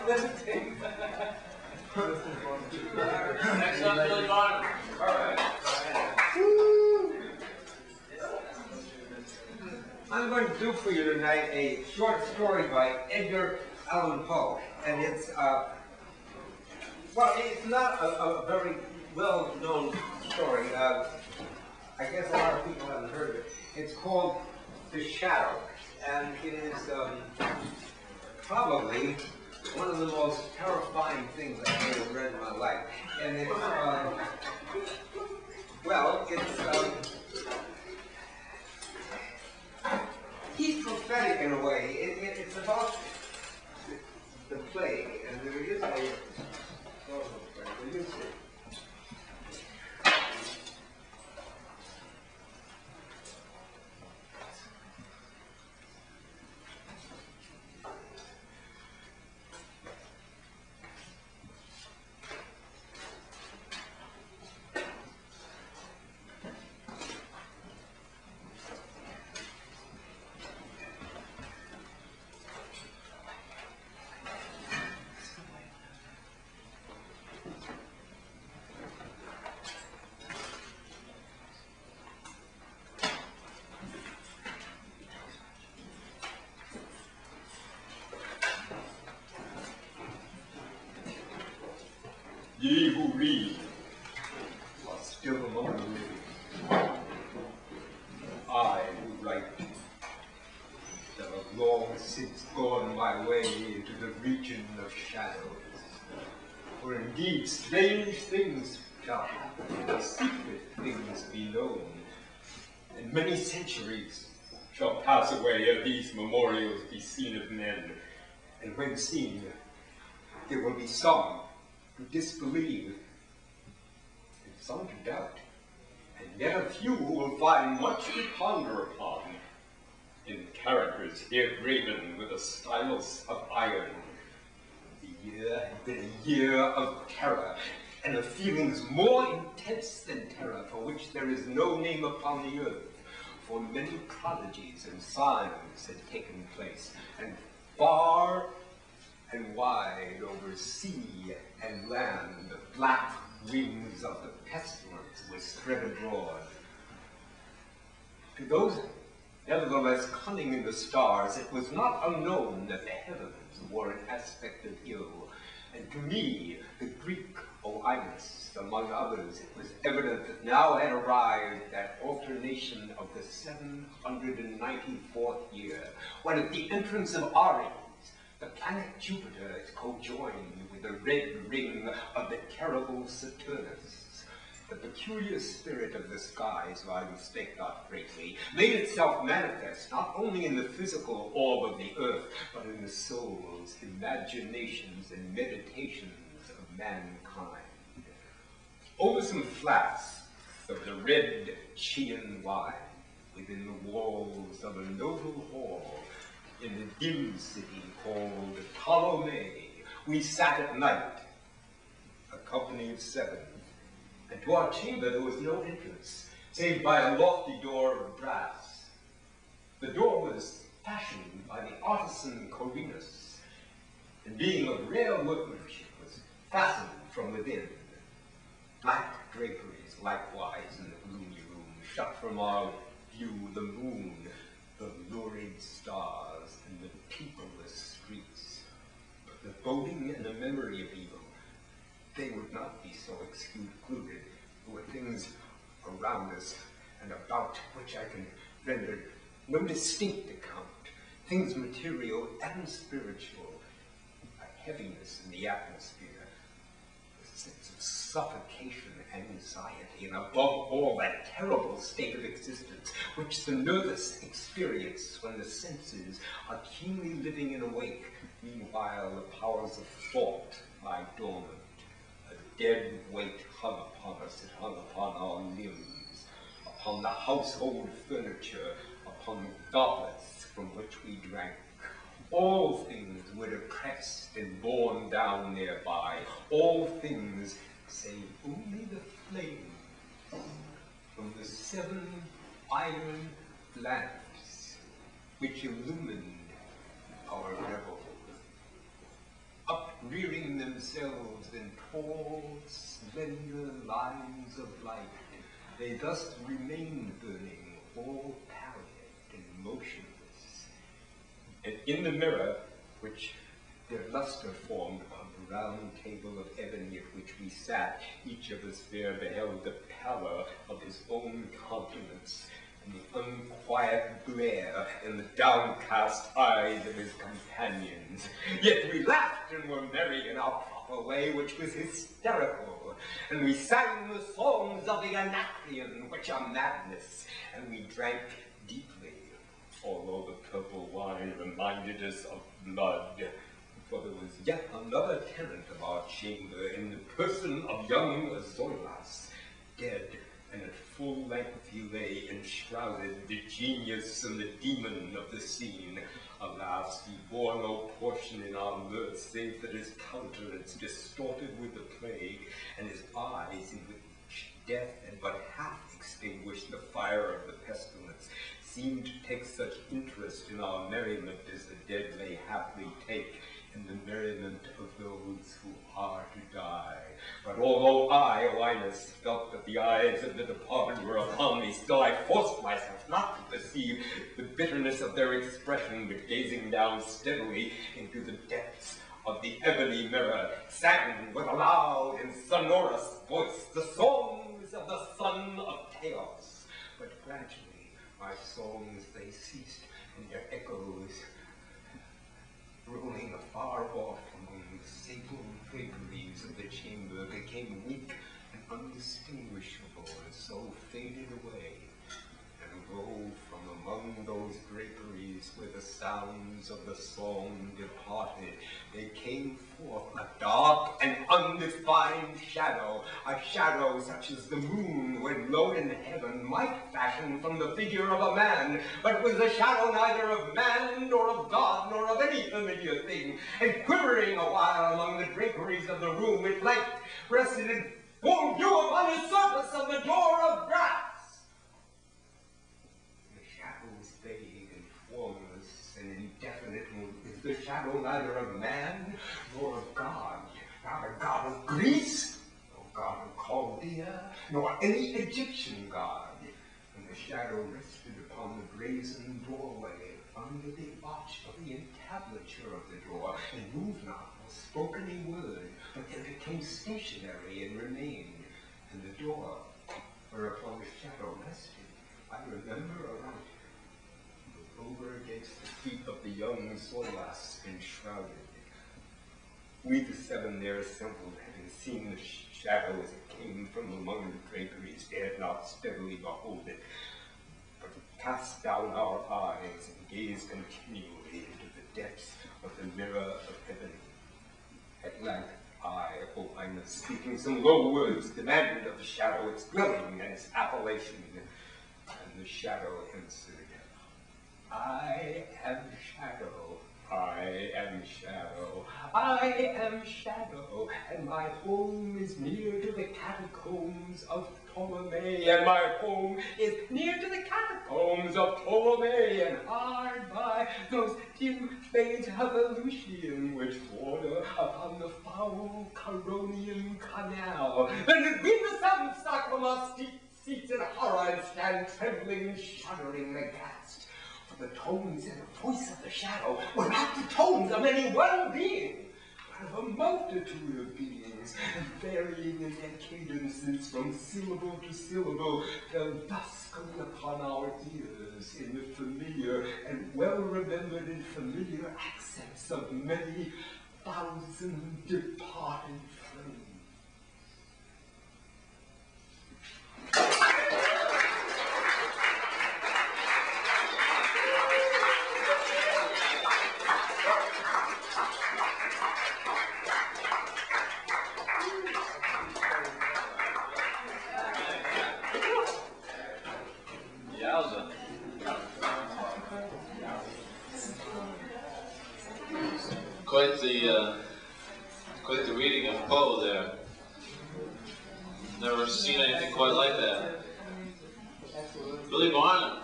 Next up, Billy Barnum. All right. I'm going to do for you tonight a short story by Edgar Allan Poe, and it's well, it's not a very well-known story. I guess a lot of people haven't heard of it. It's called The Shadow, and it is probably one of the most terrifying things I've ever read in my life. And it's, well, it's, he's prophetic in a way. It's about the plague, and there is a, Ye who read are still among the living. I who write that have long since gone my way into the region of shadows. For indeed strange things shall happen, and secret things be known. And many centuries shall pass away ere these memorials be seen of men. And when seen, there will be some to disbelieve, and some to doubt, and yet a few who will find much to ponder upon in characters here graven with a stylus of iron. The year had been a year of terror, and of feelings more intense than terror, for which there is no name upon the earth, for many prodigies and signs had taken place, and far and wide over sea and land, the black wings of the pestilence were spread abroad. To those, nevertheless, cunning in the stars, it was not unknown that the heavens wore an aspect of ill, and to me, the Greek Oimus, among others, it was evident that now had arrived that alternation of the 794th year, when at the entrance of Aries, the planet Jupiter is co-joined with the red ring of the terrible Saturnus. The peculiar spirit of the skies, so I mistake not greatly, made itself manifest not only in the physical orb of the earth, but in the souls, imaginations, and meditations of mankind. Over some flasks of the red Chian wine, within the walls of a noble hall, in the dim city called Ptolemy, we sat at night, a company of 7, and to our chamber there was no entrance, save by a lofty door of brass. The door was fashioned by the artisan Corinus, and being of rare workmanship, was fastened from within. Black draperies likewise in the gloomy room shut from our view the moon, the lurid stars, and the peopleless streets. But the boding and the memory of evil, they would not be so excluded. There were things around us and about which I can render no distinct account, things material and spiritual, a heaviness in the atmosphere, a sense of suffocation, anxiety, and above all, that terrible state of existence which the nervous experience when the senses are keenly living and awake, meanwhile the powers of thought lie dormant. A dead weight hung upon us, it hung upon our limbs, upon the household furniture, upon the goblets from which we drank. All things were depressed and borne down thereby, all things save only the flame from the 7 iron lamps which illumined our revel. Up themselves in tall, slender lines of light. They thus remain burning, all pallid and motionless. And in the mirror, which their luster formed upon the round table of ebony at which we sat, each of us there beheld the pallor of his own countenance, and the unquiet glare in the downcast eyes of his companions. Yet we laughed and were merry in our proper way, which was hysterical, and we sang the songs of the Anacreon, which are madness, and we drank deeply, although the purple wine reminded us of blood. For there was yet another tenant of our chamber in the person of young Zoilas, dead, and at full length he lay enshrouded, the genius and the demon of the scene. Alas, he bore no portion in our mirth, save that his countenance, distorted with the plague, and his eyes, in which death had but half extinguished the fire of the pestilence, seemed to take such interest in our merriment as the dead may haply take in the merriment of those who are to die. But although I, Linus, felt that the eyes of the departed were upon me, still I forced myself not to perceive the bitterness of their expression, but gazing down steadily into the depths of the ebony mirror, sang with a loud and sonorous voice the songs of the son of Chaos. But gradually my songs they ceased, and their echoes, rolling afar off among the sable draperies of the chamber, became weak and undistinguishable, and so faded away. And lo, from among those draperies where the sounds of the song departed, there came forth a dark and undefined shadow, a shadow such as the moon, when low in heaven, might fashion from the figure of a man, but was a shadow neither of man, nor of God, nor of any familiar thing, and quivering a while among the draperies of the room, it like rested in full view upon the surface of the door of brass. Vague and formless and indefinite, is the shadow neither of man nor of God, not a god of Greece, nor god of Chaldea, nor any Egyptian god. And the shadow rested upon the brazen doorway under the arch of the entablature of the door, and moved not, nor spoke any word, but then became stationary and remained. And the door whereupon the shadow rested, I remember aright, over against the feet of the young Zoilas enshrouded. We the seven there assembled, having seen the shadow as it came from among the draperies, dared not steadily behold it, but cast down our eyes and gazed continually into the depths of the mirror of heaven. At length I, O Highness, speaking some low words, demanded of the shadow its dwelling and its appellation, and the shadow answered, I am shadow, I am shadow, I am shadow, and my home is near to the catacombs of Ptolemy, and my home is near to the catacombs of Ptolemy, and hard by those dim fades of Eleusium which border upon the foul Caronian canal. And between the seven stock from our seats in horror and stand trembling and shuddering aghast. The tones and the voice of the shadow were not the tones of any one being, but of a multitude of beings, varying in their cadences from syllable to syllable, fell duskily upon our ears in the familiar and well-remembered and familiar accents of many thousand departed friends. Quite the reading of Poe there. Never seen anything quite like that. Billy Barnum.